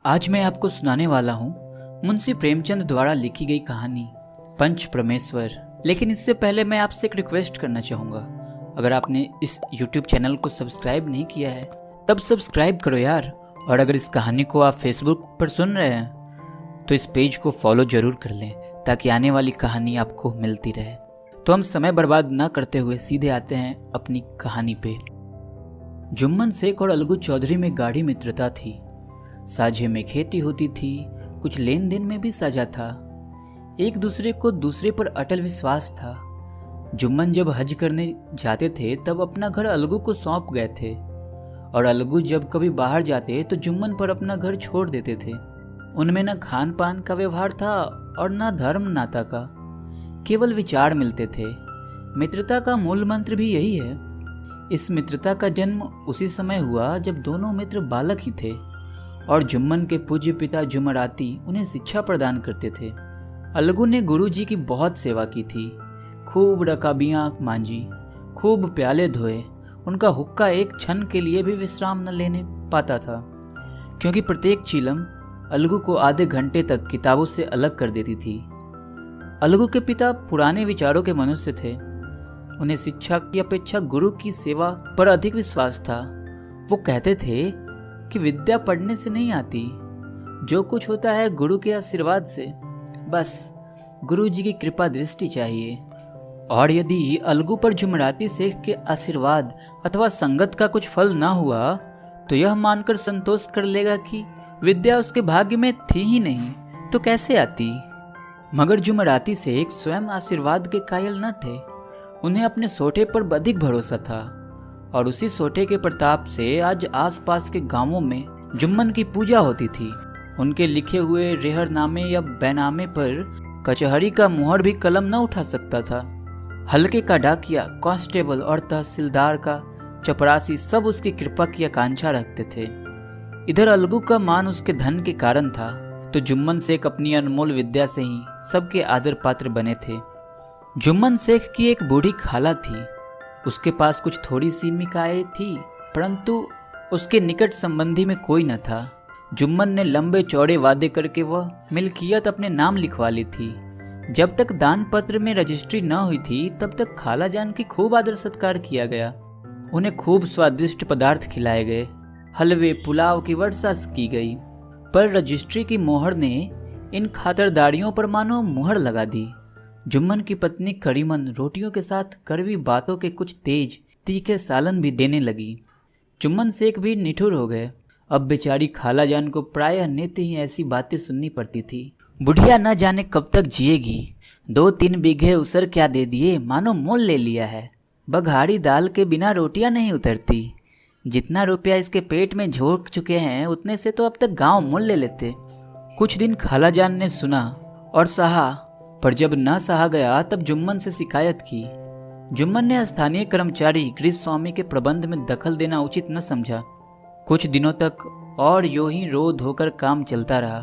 आज मैं आपको सुनाने वाला हूँ मुंशी प्रेमचंद द्वारा लिखी गई कहानी पंच परमेश्वर। लेकिन इससे पहले मैं आपसे एक रिक्वेस्ट करना चाहूँगा। अगर आपने इस YouTube चैनल को सब्सक्राइब नहीं किया है तब सब्सक्राइब करो यार। और अगर इस कहानी को आप Facebook पर सुन रहे हैं तो इस पेज को फॉलो जरूर कर लें ताकि आने वाली कहानी आपको मिलती रहे। तो हम समय बर्बाद न करते हुए सीधे आते हैं अपनी कहानी पे। जुम्मन शेख और अलगू चौधरी में गाढ़ी मित्रता थी। साझे में खेती होती थी, कुछ लेन देन में भी साझा था। एक दूसरे को दूसरे पर अटल विश्वास था। जुम्मन जब हज करने जाते थे तब अपना घर अलगू को सौंप गए थे और अलगू जब कभी बाहर जाते तो जुम्मन पर अपना घर छोड़ देते थे। उनमें न खान पान का व्यवहार था और न धर्म नाता का, केवल विचार मिलते थे। मित्रता का मूल मंत्र भी यही है। इस मित्रता का जन्म उसी समय हुआ जब दोनों मित्र बालक ही थे और जुम्मन के पूज्य पिता जुमराती उन्हें शिक्षा प्रदान करते थे। अलगू ने गुरुजी की बहुत सेवा की थी, खूब रकाबियाँ मांजी, खूब प्याले धोए। उनका हुक्का एक क्षण के लिए भी विश्राम न लेने पाता था, क्योंकि प्रत्येक चीलम अलगू को आधे घंटे तक किताबों से अलग कर देती थी। अलगू के पिता पुराने विचारों के मनुष्य थे। उन्हें शिक्षा की अपेक्षा गुरु की सेवा पर अधिक विश्वास था। वो कहते थे कि विद्या पढ़ने से नहीं आती, जो कुछ होता है गुरु के आशीर्वाद से। बस गुरु जी की कृपा दृष्टि चाहिए। और यदि अलगू पर जुमराती शेख के आशीर्वाद अथवा संगत का कुछ फल ना हुआ तो यह मानकर संतोष कर लेगा कि विद्या उसके भाग्य में थी ही नहीं तो कैसे आती। मगर जुमराती शेख स्वयं आशीर्वाद के कायल न थे। उन्हें अपने सोटे पर अधिक भरोसा था और उसी सोटे के प्रताप से आज आसपास के गांवों में जुम्मन की पूजा होती थी। उनके लिखे हुए रेहरनामे या बैनामे पर कचहरी का मुहर भी कलम न उठा सकता था। हल्के का डाकिया, कांस्टेबल और तहसीलदार का चपरासी सब उसकी कृपा की आकांक्षा रखते थे। इधर अलगू का मान उसके धन के कारण था तो जुम्मन शेख अपनी अनमोल विद्या से ही सबके आदर पात्र बने थे। जुम्मन शेख की एक बूढ़ी खाला थी। उसके पास कुछ थोड़ी सी मिकाए थी, परंतु उसके निकट संबंधी में कोई न था। जुम्मन ने लंबे चौड़े वादे करके वह मिल्कियत अपने नाम लिखवा ली थी। जब तक दान पत्र में रजिस्ट्री न हुई थी तब तक खाला जान की खूब आदर सत्कार किया गया। उन्हें खूब स्वादिष्ट पदार्थ खिलाए गए, हलवे पुलाव की वर्षा की गई। पर रजिस्ट्री की मोहर ने इन खातरदारियों पर मानो मुहर लगा दी। जुम्मन की पत्नी करीमन रोटियों के साथ कड़वी बातों के कुछ तेज तीखे सालन भी देने लगी। जुम्मन शेख भी निठुर हो गए। अब बेचारी खाला जान को प्रायः नित्य ही ऐसी बातें सुननी पड़ती थी। बुढ़िया न जाने कब तक जिएगी, 2-3 बीघे उसर क्या दे दिए, मानो मोल ले लिया है। बघाड़ी दाल के बिना रोटियां नहीं उतरती। जितना रुपया इसके पेट में झोंक चुके हैं उतने से तो अब तक गांव मोल ले लेते। कुछ दिन खाला जान ने सुना और सहा, पर जब न सहा गया तब जुम्मन से शिकायत की। जुम्मन ने स्थानीय कर्मचारी गृह स्वामी के प्रबंध में दखल देना उचित न समझा। कुछ दिनों तक और यूं ही रो धोकर काम चलता रहा।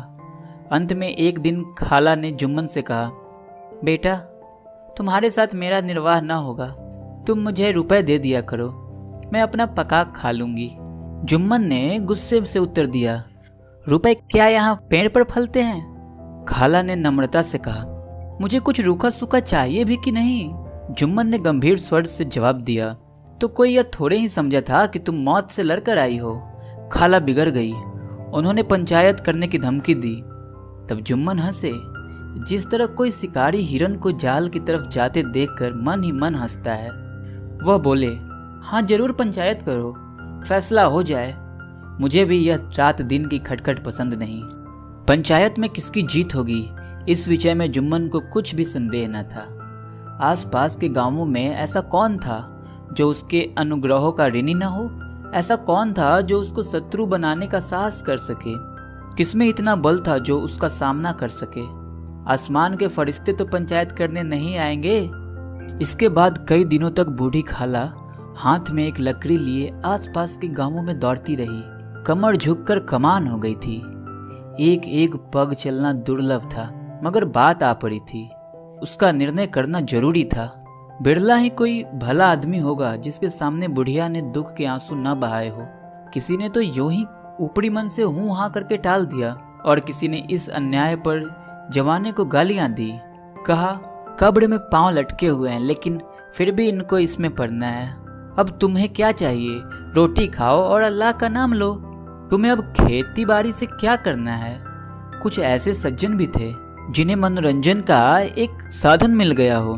अंत में एक दिन खाला ने जुम्मन से कहा, बेटा तुम्हारे साथ मेरा निर्वाह न होगा, तुम मुझे रुपए दे दिया करो, मैं अपना पका खा लूंगी। जुम्मन ने गुस्से से उत्तर दिया, रुपए क्या यहाँ पेड़ पर फलते हैं? खाला ने नम्रता से कहा, मुझे कुछ रूखा सूखा चाहिए भी कि नहीं? जुम्मन ने गंभीर स्वर से जवाब दिया, तो कोई यह थोड़े ही समझा था कि तुम मौत से लड़कर आई हो। खाला बिगड़ गई। उन्होंने पंचायत करने की धमकी दी। तब जुम्मन हंसे, जिस तरह कोई शिकारी हिरन को जाल की तरफ जाते देखकर मन ही मन हंसता है। वह बोले, हाँ जरूर पंचायत करो, फैसला हो जाए। मुझे भी यह रात दिन की खटखट पसंद नहीं। पंचायत में किसकी जीत होगी इस विषय में जुम्मन को कुछ भी संदेह न था। आसपास के गांवों में ऐसा कौन था जो उसके अनुग्रहों का ऋणी न हो? ऐसा कौन था जो उसको शत्रु बनाने का साहस कर सके? किसमें इतना बल था जो उसका सामना कर सके? आसमान के फरिश्ते तो पंचायत करने नहीं आएंगे। इसके बाद कई दिनों तक बूढ़ी खाला हाथ में एक लकड़ी लिए आसपास के गांवों में दौड़ती रही। कमर झुककर कमान हो गई थी। एक एक पग चलना दुर्लभ था, मगर बात आ पड़ी थी। उसका निर्णय करना जरूरी था। बिरला ही कोई भला आदमी होगा जिसके सामने बुढ़िया ने दुख के आंसू न बहाए हो। किसी ने तो यूं ही ऊपरी मन से हूं हाँ करके टाल दिया और किसी ने इस अन्याय पर जवाने को गालियां दी। कहा, कब्र में पांव लटके हुए हैं लेकिन फिर भी इनको इसमें पड़ना है। अब तुम्हें क्या चाहिए? रोटी खाओ और अल्लाह का नाम लो। तुम्हें अब खेती बाड़ी से क्या करना है? कुछ ऐसे सज्जन भी थे जिन्हें मनोरंजन का एक साधन मिल गया हो।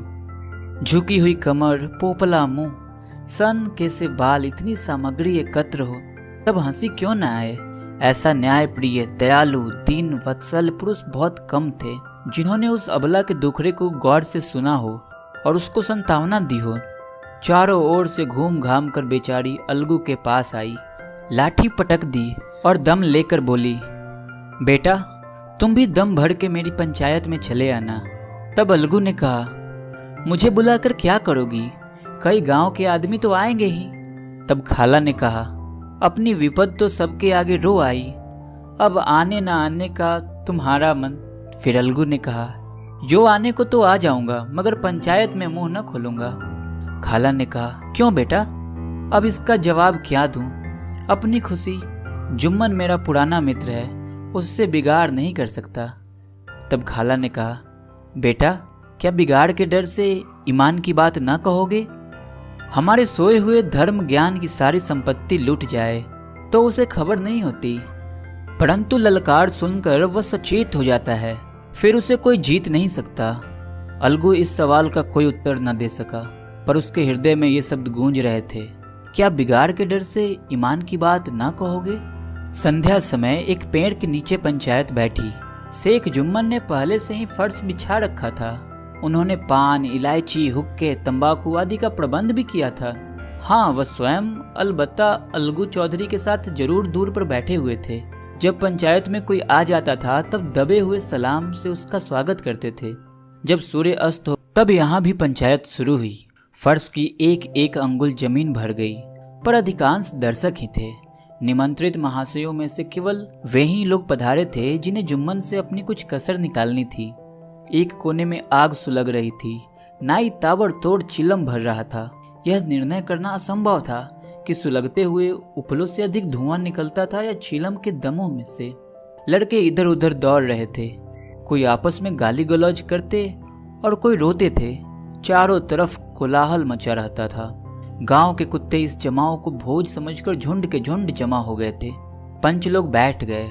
झुकी हुई कमर, पोपला मुंह, सन के से बाल, इतनी सामग्री एकत्र हो तब हंसी क्यों न आए। ऐसा न्याय प्रिय, दयालु, दीन वत्सल पुरुष बहुत कम थे जिन्होंने उस अबला के दुखड़े को गौर से सुना हो और उसको संतावना दी हो। चारों ओर से घूम घाम कर बेचारी अलगू के पास आई, लाठी पटक दी और दम लेकर बोली, बेटा तुम भी दम भर के मेरी पंचायत में चले आना। तब अलगू ने कहा, मुझे बुलाकर क्या करोगी? कई गांव के आदमी तो आएंगे ही। तब खाला ने कहा, अपनी विपद तो सबके आगे रो आई, अब आने ना आने का तुम्हारा मन। फिर अलगू ने कहा, जो आने को तो आ जाऊंगा मगर पंचायत में मुंह न खोलूंगा। खाला ने कहा, क्यों बेटा? अब इसका जवाब क्या दूं? अपनी खुशी, जुम्मन मेरा पुराना मित्र है, उससे बिगाड़ नहीं कर सकता। तब खाला ने कहा, बेटा क्या बिगाड़ के डर से ईमान की बात ना कहोगे? हमारे सोए हुए धर्म ज्ञान की सारी संपत्ति लूट जाए तो उसे खबर नहीं होती, परंतु ललकार सुनकर वह सचेत हो जाता है, फिर उसे कोई जीत नहीं सकता। अलगू इस सवाल का कोई उत्तर न दे सका, पर उसके हृदय में ये शब्द गूंज रहे थे, क्या बिगाड़ के डर से ईमान की बात ना कहोगे? संध्या समय एक पेड़ के नीचे पंचायत बैठी। शेख जुम्मन ने पहले से ही फर्श बिछा रखा था। उन्होंने पान, इलायची, हुक्के, तंबाकू आदि का प्रबंध भी किया था। हाँ, वह स्वयं अलबत्ता अलगू चौधरी के साथ जरूर दूर पर बैठे हुए थे। जब पंचायत में कोई आ जाता था तब दबे हुए सलाम से उसका स्वागत करते थे। जब सूर्य अस्त हो तब यहाँ भी पंचायत शुरू हुई। फर्श की एक एक अंगुल जमीन भर गई, पर अधिकांश दर्शक ही थे। निमंत्रित महाशयों में से केवल वे ही लोग पधारे थे जिन्हें जुम्मन से अपनी कुछ कसर निकालनी थी। एक कोने में आग सुलग रही थी। नाई ताबड़तोड़ चिलम भर रहा था। यह निर्णय करना असंभव था कि सुलगते हुए उपलों से अधिक धुआं निकलता था या चिलम के दमों में से। लड़के इधर उधर दौड़ रहे थे, कोई आपस में गाली गलौज करते और कोई रोते थे। चारों तरफ कोलाहल मचा रहता था। गांव के कुत्ते इस जमाव को भोज समझकर झुंड के झुंड जमा हो गए थे। पंच लोग बैठ गए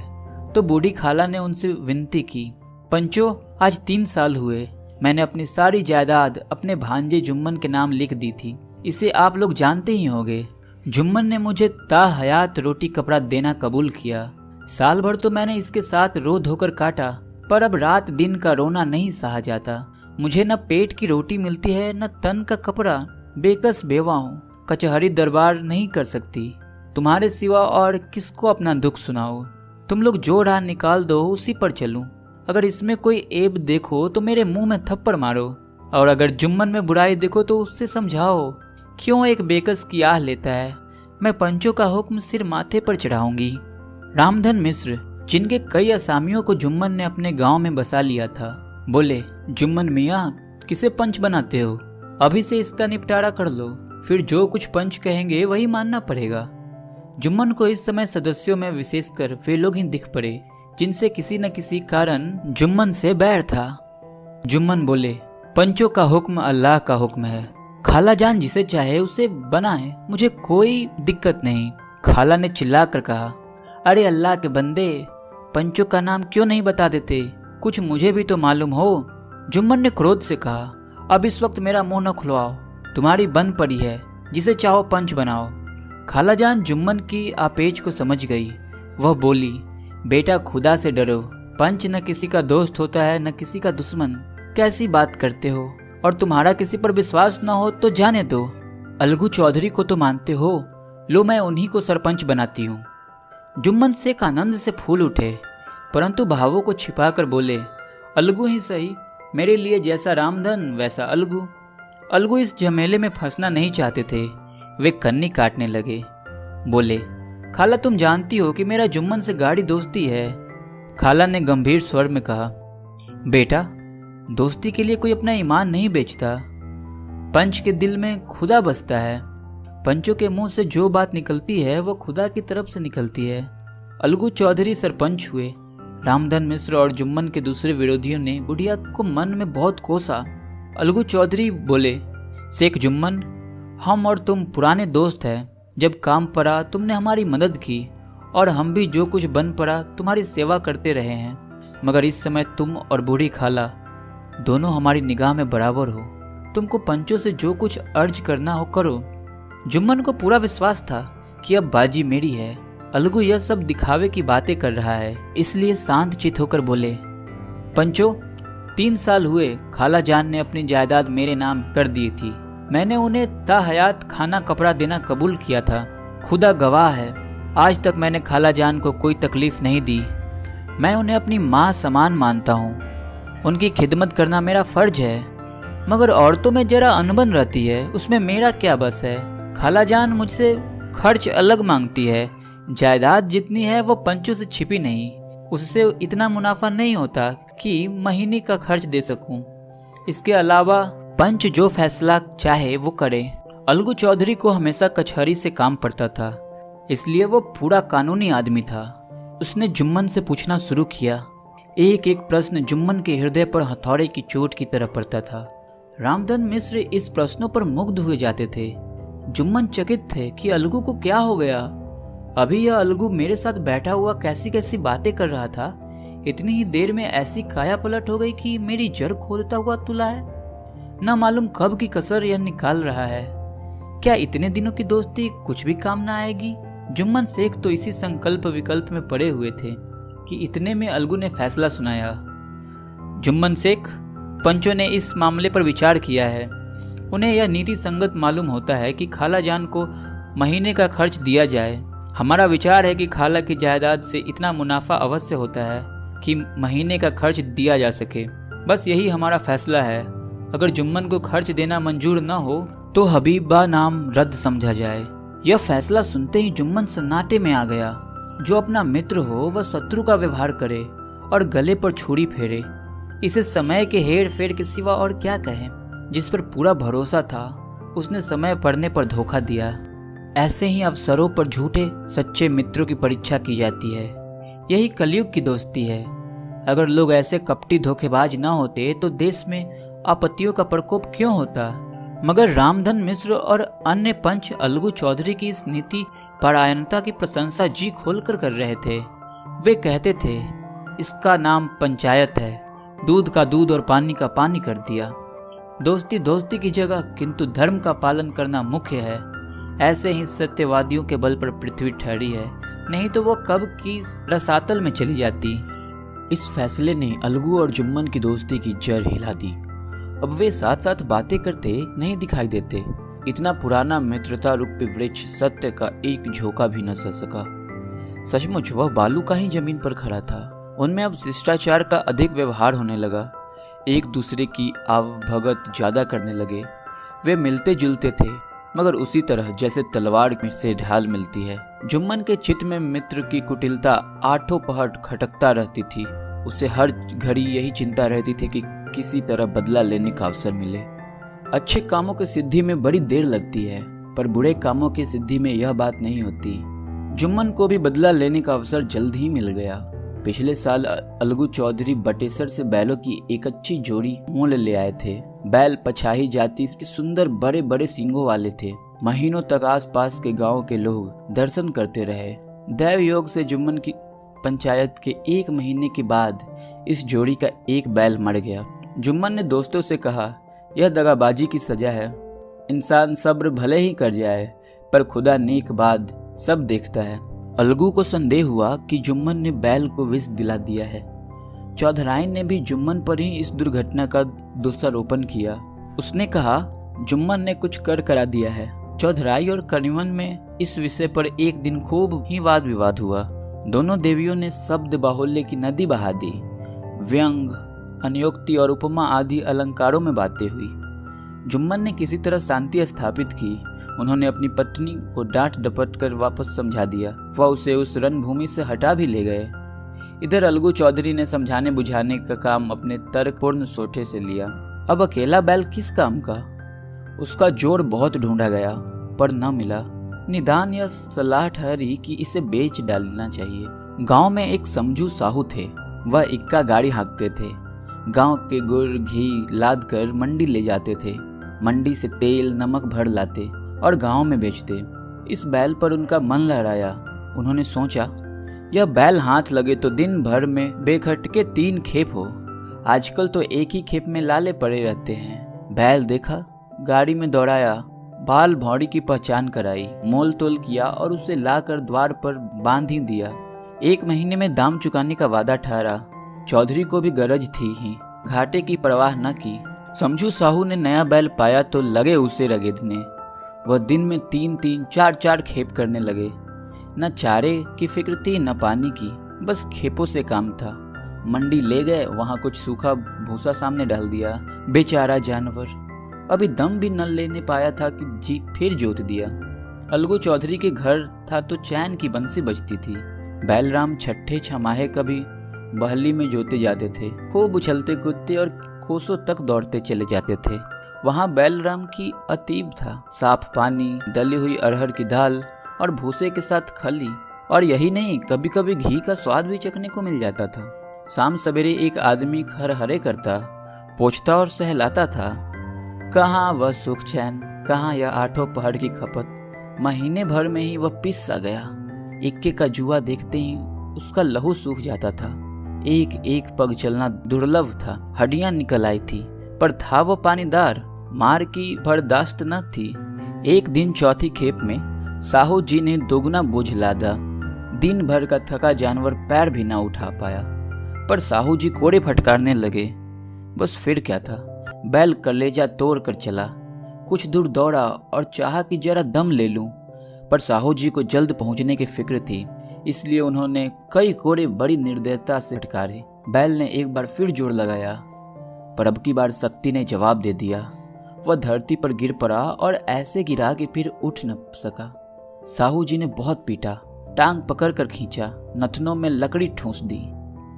तो बूढ़ी खाला ने उनसे विनती की, पंचो, आज 3 साल हुए मैंने अपनी सारी जायदाद अपने भांजे जुम्मन के नाम लिख दी थी। इसे आप लोग जानते ही होंगे। जुम्मन ने मुझे ताहयात रोटी कपड़ा देना कबूल किया। साल भर तो मैंने इसके साथ रो धोकर काटा, पर अब रात दिन का रोना नहीं सहा जाता। मुझे न पेट की रोटी मिलती है न तन का कपड़ा। बेकस बेवा हूँ, कचहरी दरबार नहीं कर सकती। तुम्हारे सिवा और किसको अपना दुख सुनाओ? तुम लोग जो राह निकाल दो उसी पर चलूं। अगर इसमें कोई ऐब देखो तो मेरे मुंह में थप्पड़ मारो, और अगर जुम्मन में बुराई देखो तो उससे समझाओ। क्यों एक बेकस की आह लेता है? मैं पंचों का हुक्म सिर माथे पर चढ़ाऊंगी। रामधन मिश्र, जिनके कई असामियों को जुम्मन ने अपने गांव में बसा लिया था, बोले, जुम्मन मियाँ किसे पंच बनाते हो? अभी से इसका निपटारा कर लो, फिर जो कुछ पंच कहेंगे वही मानना पड़ेगा। जुम्मन को इस समय सदस्यों में विशेषकर वे लोग ही दिख पड़े जिनसे किसी न किसी कारण जुम्मन से बैर था। जुम्मन बोले, पंचों का हुक्म अल्लाह का हुक्म है। खाला जान जिसे चाहे उसे बनाए, मुझे कोई दिक्कत नहीं। खाला ने चिल्लाकर कहा, अरे अल्लाह के बंदे, पंचों का नाम क्यों नहीं बता देते? कुछ मुझे भी तो मालूम हो। जुम्मन ने क्रोध से कहा, अब इस वक्त मेरा मुंह न खुलवाओ, तुम्हारी बन पड़ी है, जिसे चाहो पंच बनाओ। खाला जान जुम्मन की आपेच को समझ गई। वह बोली, बेटा खुदा से डरो, पंच न किसी का दोस्त होता है न किसी का दुश्मन। कैसी बात करते हो? और तुम्हारा किसी पर विश्वास न हो तो जाने दो। अलगू चौधरी को तो मानते हो, लो मैं उन्हीं को सरपंच बनाती हूँ। जुम्मन शेख आनंद से फूल उठे, परंतु भावों को छिपाकर बोले, अलगू ही सही, मेरे लिए जैसा रामधन वैसा अलगू। अलगू इस झमेले में फंसना नहीं चाहते थे। वे कन्नी काटने लगे। बोले, खाला तुम जानती हो कि मेरा जुम्मन से गाढ़ी दोस्ती है। खाला ने गंभीर स्वर में कहा, बेटा दोस्ती के लिए कोई अपना ईमान नहीं बेचता। पंच के दिल में खुदा बसता है। पंचों के मुंह से जो बात निकलती है वो खुदा की तरफ से निकलती है। अलगू चौधरी सरपंच हुए। रामधन मिश्र और जुम्मन के दूसरे विरोधियों ने बुढ़िया को मन में बहुत कोसा। अलगू चौधरी बोले, शेख जुम्मन, हम और तुम पुराने दोस्त हैं। जब काम पड़ा तुमने हमारी मदद की और हम भी जो कुछ बन पड़ा तुम्हारी सेवा करते रहे हैं, मगर इस समय तुम और बूढ़ी खाला दोनों हमारी निगाह में बराबर हो। तुमको पंचों से जो कुछ अर्ज करना हो करो। जुम्मन को पूरा विश्वास था कि अब बाजी मेरी है। अलगू यह सब दिखावे की बातें कर रहा है, इसलिए शांत चित होकर बोले, पंचो, 3 साल हुए खाला जान ने अपनी जायदाद मेरे नाम कर दी थी। मैंने उन्हें ताहयात खाना कपड़ा देना कबूल किया था। खुदा गवाह है, आज तक मैंने खाला जान को कोई तकलीफ नहीं दी। मैं उन्हें अपनी माँ समान मानता हूँ। उनकी खिदमत करना मेरा फर्ज है, मगर औरतों में जरा अनबन रहती है, उसमें मेरा क्या बस है। खाला जान मुझसे खर्च अलग मांगती है। जायदाद जितनी है वो पंचों से छिपी नहीं। उससे इतना मुनाफा नहीं होता कि महीने का खर्च दे सकूं। इसके अलावा पंच जो फैसला चाहे वो करे। अलगू चौधरी को हमेशा कचहरी से काम पड़ता था, इसलिए वो पूरा कानूनी आदमी था। उसने जुम्मन से पूछना शुरू किया। एक एक प्रश्न जुम्मन के हृदय पर हथौड़े की चोट की तरह पड़ता था। रामधन मिश्र इस प्रश्नों पर मुग्ध हुए जाते थे। जुम्मन चकित थे कि अलगू को क्या हो गया। अभी यह अलगू मेरे साथ बैठा हुआ कैसी कैसी बातें कर रहा था, इतनी ही देर में ऐसी काया पलट हो गई कि मेरी जड़ खोदता हुआ तुला है। न मालूम कब की कसर यह निकाल रहा है। क्या इतने दिनों की दोस्ती कुछ भी काम न आएगी। जुम्मन शेख तो इसी संकल्प विकल्प में पड़े हुए थे कि इतने में अलगू ने फैसला सुनाया। जुम्मन शेख, पंचों ने इस मामले पर विचार किया है। उन्हें यह नीति संगत मालूम होता है कि खाला जान को महीने का खर्च दिया जाए। हमारा विचार है कि खाला की जायदाद से इतना मुनाफा अवश्य होता है कि महीने का खर्च दिया जा सके। बस यही हमारा फैसला है। अगर जुम्मन को खर्च देना मंजूर न हो तो हबीबा नाम रद्द समझा जाए। यह फैसला सुनते ही जुम्मन सन्नाटे में आ गया। जो अपना मित्र हो वह शत्रु का व्यवहार करे और गले पर छुरी फेरे, इसे समय के हेर फेर के सिवा और क्या कहें। जिस पर पूरा भरोसा था उसने समय पड़ने पर धोखा दिया। ऐसे ही अवसरों पर झूठे सच्चे मित्रों की परीक्षा की जाती है। यही कलयुग की दोस्ती है। अगर लोग ऐसे कपटी धोखेबाज न होते तो देश में आपत्तियों का प्रकोप क्यों होता। मगर रामधन मिश्र और अन्य पंच अलगू चौधरी की इस नीति परायणता की प्रशंसा जी खोलकर कर रहे थे। वे कहते थे, इसका नाम पंचायत है। दूध का दूध और पानी का पानी कर दिया। दोस्ती दोस्ती की जगह किंतु धर्म का पालन करना मुख्य है। ऐसे ही सत्यवादियों के बल पर पृथ्वी ठहरी है, नहीं तो वो कब की रसातल में चली जाती। इस फैसले ने अलगू और जुम्मन की दोस्ती की जड़ हिला दी। अब वे साथ साथ बातें करते नहीं दिखाई देते। इतना पुराना मित्रता रूपी वृक्ष सत्य का एक झोंका भी न सह सका। सचमुच वह बालू का ही जमीन पर खड़ा था। उनमें अब शिष्टाचार का अधिक व्यवहार होने लगा। एक दूसरे की आवभगत ज्यादा करने लगे। वे मिलते जुलते थे, मगर उसी तरह जैसे तलवार से ढाल मिलती है। जुम्मन के चित्त में मित्र की कुटिलता आठों पहर खटकता रहती थी। उसे हर घड़ी यही चिंता रहती थी कि किसी तरह बदला लेने का अवसर मिले। अच्छे कामों की सिद्धि में बड़ी देर लगती है, पर बुरे कामों की सिद्धि में यह बात नहीं होती। जुम्मन को भी बदला लेने का अवसर जल्द ही मिल गया। पिछले साल अलगू चौधरी बटेसर से बैलों की एक अच्छी जोड़ी मोल ले आए थे। बैल पछाही जाति के सुंदर बड़े बड़े सींगों वाले थे। महीनों तक आसपास के गांव के लोग दर्शन करते रहे। दैव योग से जुम्मन की पंचायत के 1 महीने के बाद इस जोड़ी का एक बैल मर गया। जुम्मन ने दोस्तों से कहा, यह दगाबाजी की सजा है। इंसान सब्र भले ही कर जाए, पर खुदा नेक बाद सब देखता है। अलगू को संदेह हुआ कि जुम्मन ने बैल को विष दिला दिया है। चौधराइन ने भी जुम्मन पर ही इस दुर्घटना का दोषारोपण किया। उसने कहा, जुम्मन ने कुछ कर करा दिया है। चौधराई और करीमन में इस विषय पर एक दिन खूब ही वाद विवाद हुआ। दोनों देवियों ने शब्द बाहुल्य की नदी बहा दी। व्यंग, अन्योक्ति और उपमा आदि अलंकारों में बातें हुई। जुम्मन ने किसी तरह शांति स्थापित की। उन्होंने अपनी पत्नी को डांट डपट कर वापस समझा दिया। वह उसे उस रणभूमि से हटा भी ले गए। इधर अलगू चौधरी ने समझाने बुझाने का काम अपने तर्कपूर्ण सोटे से लिया। अब अकेला बैल किस काम का। उसका जोड़ बहुत ढूंढा गया, पर न मिला। निदान यह सलाह ठहरी कि इसे बेच डालना चाहिए। गांव में एक समझू साहू थे। वह इक्का गाड़ी हाँकते थे। गांव के गुड़ घी लाद कर मंडी ले जाते थे। मंडी से तेल नमक भर लाते और गांव में बेचते। इस बैल पर उनका मन लहराया। उन्होंने सोचा, यह बैल हाथ लगे तो दिन भर में बेखटके 3 खेप हो। आजकल तो एक ही खेप में लाले पड़े रहते हैं। बैल देखा, गाड़ी में दौड़ाया, बाल भौड़ी की पहचान कराई, मोल तोल किया और उसे लाकर द्वार पर बांध ही दिया। 1 महीने में दाम चुकाने का वादा ठहरा। चौधरी को भी गरज थी ही, घाटे की परवाह न की। समझू साहू ने नया बैल पाया तो लगे उसे रगेदने। वह दिन में 3-3 4-4 खेप करने लगे। न चारे की फिक्र थी न पानी की, बस खेपों से काम था। मंडी ले गए, वहां कुछ सूखा भूसा सामने डाल दिया। बेचारा जानवर अभी दम भी न लेने पाया था कि जी फिर जोत दिया। अलगू चौधरी के घर था तो चैन की बंसी बजती थी। बैलराम छठे छमाहे कभी बहली में जोते जाते थे। खूब उछलते कूदते और कोसों तक दौड़ते चले जाते थे। वहां बैलराम की अतीब था। साफ पानी, दली हुई अरहर की दाल और भूसे के साथ खली। और यही नहीं, कभी कभी घी का स्वाद भी चखने को मिल जाता था। शाम सवेरे एक आदमी खरहरे करता, पोंछता और सहलाता था। कहाँ वह सुख चैन, कहाँ यह 8 पहर की खपत। महीने भर में ही वह पिस सा गया। इक्के का जुआ देखते ही उसका लहू सूख जाता था। एक एक पग चलना दुर्लभ था। हड्डियां निकल आई थी, पर था वो पानीदार, मार की बर्दाश्त न थी। एक दिन चौथी खेप में साहू जी ने दोगुना बोझ लादा। दिन भर का थका जानवर पैर भी ना उठा पाया, पर साहू जी कोड़े फटकारने लगे। बस फिर क्या था, बैल कलेजा तोड़ कर चला। कुछ दूर दौड़ा और चाहा कि जरा दम ले लूं, पर साहू जी को जल्द पहुंचने की फिक्र थी, इसलिए उन्होंने कई कोड़े बड़ी निर्दयता से फटकारे। बैल ने एक बार फिर जोर लगाया, पर अब की बार शक्ति ने जवाब दे दिया। वह धरती पर गिर पड़ा और ऐसे गिरा कि फिर उठ न सका। साहू जी ने बहुत पीटा, टांग पकड़ कर खींचा, नथनों में लकड़ी ठूंस दी,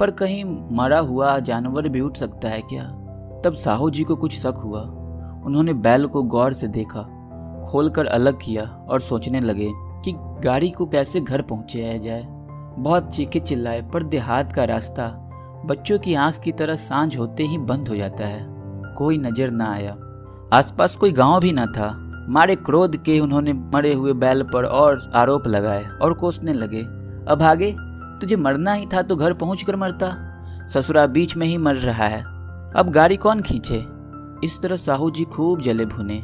पर कहीं मरा हुआ जानवर भी उठ सकता है क्या? तब साहू जी को कुछ शक हुआ। उन्होंने बैल को गौर से देखा, खोलकर अलग किया और सोचने लगे कि गाड़ी को कैसे घर पहुंचाया जाए। बहुत चीखे चिल्लाए, पर देहात का रास्ता बच्चों की आंख की तरह सांझ होते ही बंद हो जाता है। कोई नजर न आया। आसपास कोई गांव भी न था। मारे क्रोध के उन्होंने मरे हुए बैल पर और आरोप लगाए और कोसने लगे। अब आगे तुझे मरना ही था तो घर पहुंच कर मरता। ससुरा बीच में ही मर रहा है, अब गाड़ी कौन खींचे? इस तरह साहू जी खूब जले भुने।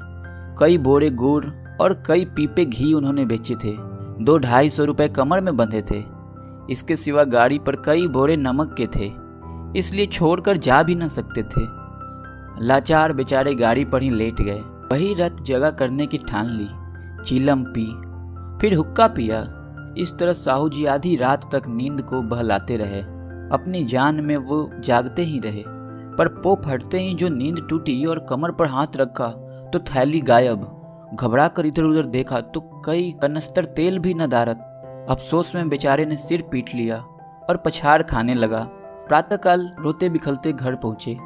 कई बोरे गुड़ और कई पीपे घी उन्होंने बेचे थे। 200-250 रुपए कमर में बंधे थे। इसके सिवा गाड़ी पर कई बोरे नमक के थे, इसलिए छोड़कर जा भी न सकते थे। लाचार बेचारे गाड़ी पर ही लेट गए। वही रात जगह करने की ठान ली। चीलम पी, फिर हुक्का पिया। इस तरह साहू जी आधी रात तक नींद को बहलाते रहे। अपनी जान में वो जागते ही रहे, पर पो फटते ही जो नींद टूटी और कमर पर हाथ रखा तो थैली गायब। घबरा कर इधर उधर देखा तो कई कनस्तर तेल भी न दारत। अफसोस में बेचारे ने सिर पीट लिया और पछाड़ खाने लगा। प्रातःकाल रोते बिखलते घर पहुंचे।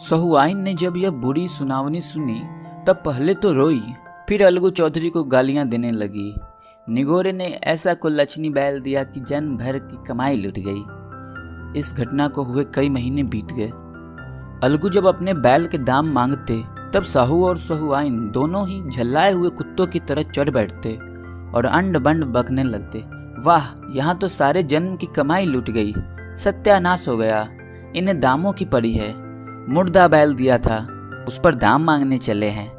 सहुआइन ने जब यह बुरी सुनावनी सुनी तब पहले तो रोई, फिर अलगू चौधरी को गालियां देने लगी। निगोरे ने ऐसा को लछनी बैल दिया कि जन्म भर की कमाई लुट गई। इस घटना को हुए कई महीने बीत गए। अलगू जब अपने बैल के दाम मांगते तब साहू और सहुआइन दोनों ही झल्लाए हुए कुत्तों की तरह चढ़ बैठते और अंड बंड बकने लगते। वाह, यहाँ तो सारे जन्म की कमाई लुट गई, सत्यानाश हो गया, इन्हें दामों की पड़ी है। मुर्दा बैल दिया था, उस पर दाम मांगने चले हैं।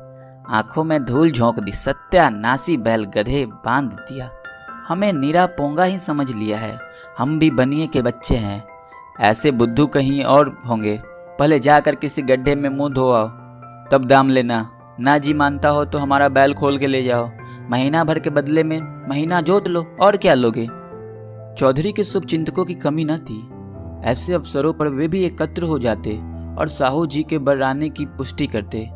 आंखों में धूल झोंक दी, सत्यानाशी बैल गधे बांध दिया। हमें नीरा पोंगा ही समझ लिया है, हम भी बनिए के बच्चे हैं। ऐसे बुद्धू कहीं और होंगे। पहले जाकर किसी गड्ढे में मुंह धो आओ, तब दाम लेना। ना जी मानता हो तो हमारा बैल खोल के ले जाओ, महीना भर के बदले में महीना जोत लो, और क्या लोगे? चौधरी के शुभ चिंतकों की कमी न थी। ऐसे अवसरों पर वे भी एकत्र हो जाते और साहू जी के बर्राने की पुष्टि करते।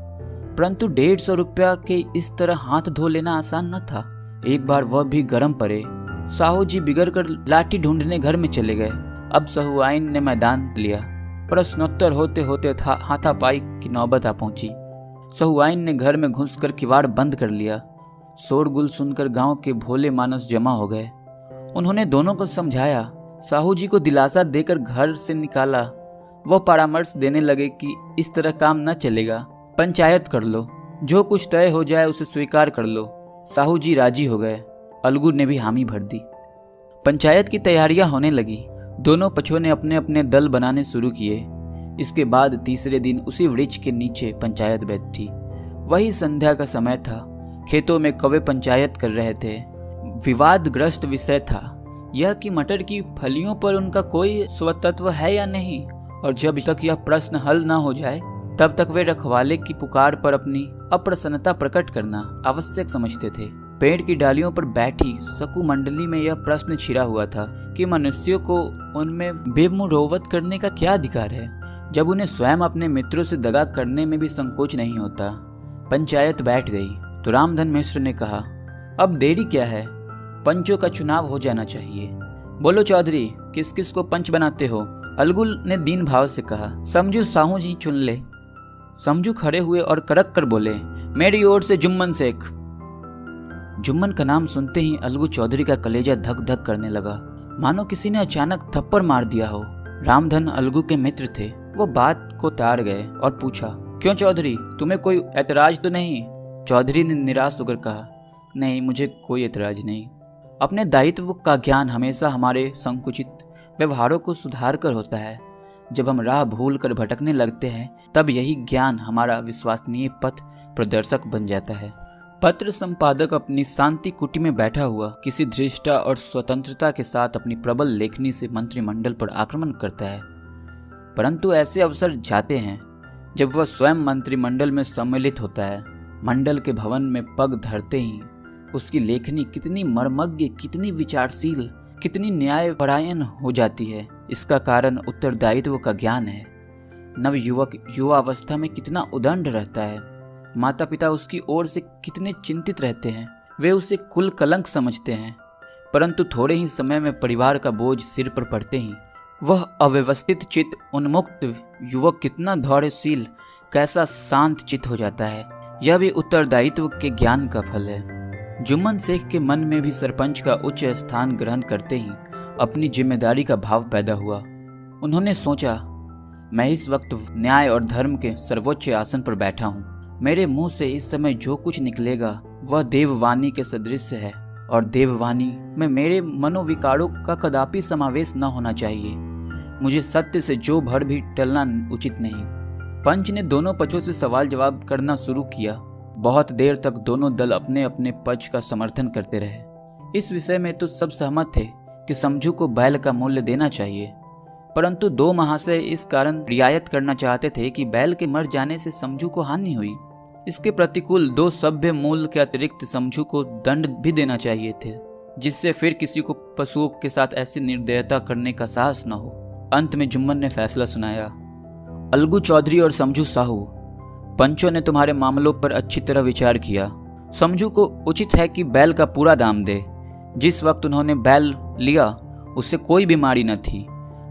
परंतु 150 रुपया के इस तरह हाथ धो लेना आसान न था। एक बार वह भी गर्म पड़े। साहू जी बिगड़ कर लाठी ढूंढने घर में चले गए। अब सहुआइन ने मैदान लिया। प्रश्नोत्तर होते होते हाथापाई की नौबत आ पहुंची। सहुआइन ने घर में घुसकर किवाड़ बंद कर लिया। शोरगुल सुनकर गांव के भोले मानस जमा हो गए। उन्होंने दोनों को समझाया। साहू जी को दिलासा देकर घर से निकाला। वह परामर्श देने लगे कि इस तरह काम न चलेगा, पंचायत कर लो, जो कुछ तय हो जाए उसे स्वीकार कर लो। साहू जी राजी हो गए। अलगू ने भी हामी भर दी। पंचायत की तैयारियां होने लगी। दोनों पक्षों ने अपने अपने दल बनाने शुरू किए। इसके बाद तीसरे दिन उसी वृक्ष के नीचे पंचायत बैठी। वही संध्या का समय था। खेतों में कौवे पंचायत कर रहे थे। विवादग्रस्त विषय था यह कि मटर की फलियों पर उनका कोई स्वतत्व है या नहीं, और जब तक यह प्रश्न हल न हो जाए तब तक वे रखवाले की पुकार पर अपनी अप्रसन्नता प्रकट करना आवश्यक समझते थे। पेड़ की डालियों पर बैठी सकु मंडली में यह प्रश्न छिड़ा हुआ था कि मनुष्यों को उनमें बेमुरौवत करने का क्या अधिकार है, जब उन्हें स्वयं अपने मित्रों से दगा करने में भी संकोच नहीं होता। पंचायत बैठ गई तो रामधन मिश्र ने कहा, अब देरी क्या है, पंचों का चुनाव हो जाना चाहिए। बोलो चौधरी, किस किस को पंच बनाते हो? अलगू ने दीन भाव से कहा। समझू साहू जी चुन ले। समझू खड़े हुए और कड़क कर बोले, मेरी ओर से जुम्मन शेख। जुम्मन का नाम सुनते ही अलगू चौधरी का कलेजा धक धक करने लगा, मानो किसी ने अचानक थप्पड़ मार दिया हो। रामधन अलगू के मित्र थे। वो बात को ताड़ गए और पूछा, क्यों चौधरी, तुम्हें कोई ऐतराज तो नहीं? चौधरी ने निराश होकर कहा, नहीं, मुझे कोई ऐतराज नहीं। अपने दायित्व का ज्ञान हमेशा हमारे संकुचित व्यवहारों को सुधार कर होता है। जब हम राह भूल कर भटकने लगते हैं तब यही ज्ञान हमारा विश्वसनीय पथ प्रदर्शक बन जाता है। पत्र संपादक अपनी शांति कुटी में बैठा हुआ किसी धृष्टता और स्वतंत्रता के साथ अपनी प्रबल लेखनी से मंत्रिमंडल पर आक्रमण करता है, परंतु ऐसे अवसर जाते हैं जब वह स्वयं मंत्रिमंडल में सम्मिलित होता है। मंडल के भवन में पग धरते ही उसकी लेखनी कितनी मर्मज्ञ, कितनी विचारशील, कितनी न्यायपरायण हो जाती है। इसका कारण उत्तरदायित्व का ज्ञान है। नवयुवक युवा अवस्था में कितना उदंड रहता है। माता पिता उसकी ओर से कितने चिंतित रहते हैं। वे उसे कुल कलंक समझते हैं, परंतु थोड़े ही समय में परिवार का बोझ सिर पर पड़ते ही वह अव्यवस्थित चित्त उन्मुक्त युवक कितना धैर्यशील, कैसा शांत चित्त हो जाता है। यह भी उत्तरदायित्व के ज्ञान का फल है। जुम्मन शेख के मन में भी सरपंच का उच्च स्थान ग्रहण करते ही अपनी जिम्मेदारी का भाव पैदा हुआ। उन्होंने सोचा, मैं इस वक्त न्याय और धर्म के सर्वोच्च आसन पर बैठा हूँ। मेरे मुंह से इस समय जो कुछ निकलेगा वह देववाणी के सदृश है, और देववाणी में मेरे मनोविकारों का कदापि समावेश न होना चाहिए। मुझे सत्य से जो भर भी टलना उचित नहीं। पंच ने दोनों पक्षों से सवाल जवाब करना शुरू किया। बहुत देर तक दोनों दल अपने अपने पक्ष का समर्थन करते रहे। इस विषय में तो सब सहमत थे कि समझू को बैल का मूल्य देना चाहिए, परंतु दो महाशय इस कारण रियायत करना चाहते थे कि बैल के मर जाने से समझू को हानि हुई। इसके प्रतिकूल दो सभ्य मूल्य के अतिरिक्त समझू को दंड भी देना चाहिए थे, जिससे फिर किसी को पशुओं के साथ ऐसी निर्दयता करने का साहस न हो। अंत में जुम्मन ने फैसला सुनाया, अलगू चौधरी और समझू साहू, पंचों ने तुम्हारे मामलों पर अच्छी तरह विचार किया। समझू को उचित है कि बैल का पूरा दाम दे। जिस वक्त उन्होंने बैल लिया उससे कोई बीमारी न थी।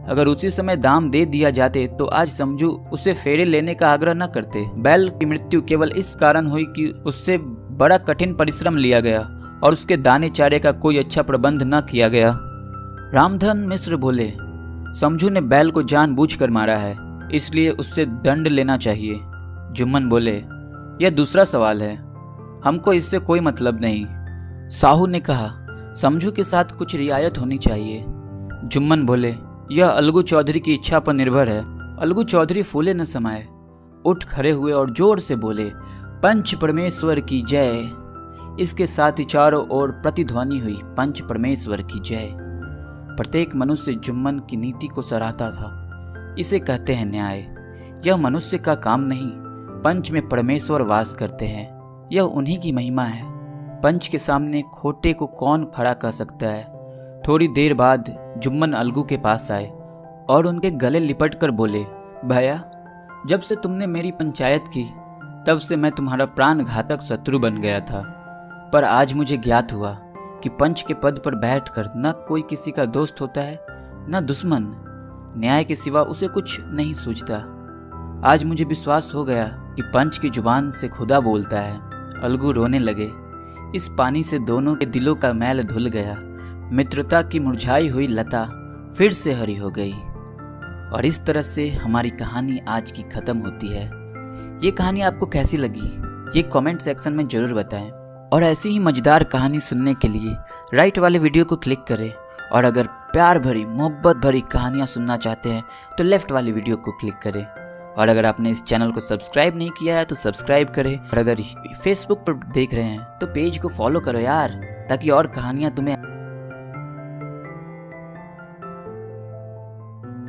अगर उसी समय दाम दे दिया जाते तो आज समझू उसे फेरे लेने का आग्रह न करते। बैल की मृत्यु केवल इस कारण हुई कि उससे बड़ा कठिन परिश्रम लिया गया और उसके दाने चारे का कोई अच्छा प्रबंध न किया गया। रामधन मिश्र बोले, समझू ने बैल को जानबूझकर मारा है, इसलिए उससे दंड लेना चाहिए। जुम्मन बोले, यह दूसरा सवाल है, हमको इससे कोई मतलब नहीं। साहू ने कहा, समझू के साथ कुछ रियायत होनी चाहिए। जुम्मन बोले, यह अलगू चौधरी की इच्छा पर निर्भर है। अलगू चौधरी फूले न समाये, उठ खड़े हुए और जोर से बोले, पंच परमेश्वर की जय। इसके साथ ही चारों ओर प्रतिध्वनि हुई, पंच परमेश्वर की जय। प्रत्येक मनुष्य जुम्मन की नीति को सराहता था। इसे कहते हैं न्याय। यह मनुष्य का काम नहीं, पंच में परमेश्वर वास करते हैं, यह उन्हीं की महिमा है। पंच के सामने खोटे को कौन खड़ा कर सकता है। थोड़ी देर बाद जुम्मन अलगू के पास आए और उनके गले लिपट कर बोले, भैया, जब से तुमने मेरी पंचायत की तब से मैं तुम्हारा प्राण घातक शत्रु बन गया था, पर आज मुझे ज्ञात हुआ कि पंच के पद पर बैठकर न कोई किसी का दोस्त होता है न दुश्मन। न्याय के सिवा उसे कुछ नहीं सूझता। आज मुझे विश्वास हो गया कि पंच की जुबान से खुदा बोलता है। अलगू रोने लगे। इस पानी से दोनों के दिलों का मैल धुल गया। मित्रता की मुरझाई हुई लता फिर से हरी हो गई। और इस तरह से हमारी कहानी आज की खत्म होती है। ये कहानी आपको कैसी लगी ये कमेंट सेक्शन में जरूर बताएं। और ऐसी ही मजेदार कहानी सुनने के लिए राइट वाले वीडियो को क्लिक करें। और अगर प्यार भरी मोहब्बत भरी कहानियाँ सुनना चाहते हैं तो लेफ्ट वाले वीडियो को क्लिक करें। और अगर आपने इस चैनल को सब्सक्राइब नहीं किया है तो सब्सक्राइब करें। और अगर फेसबुक पर देख रहे हैं तो पेज को फॉलो करो यार, ताकि और कहानियाँ तुम्हें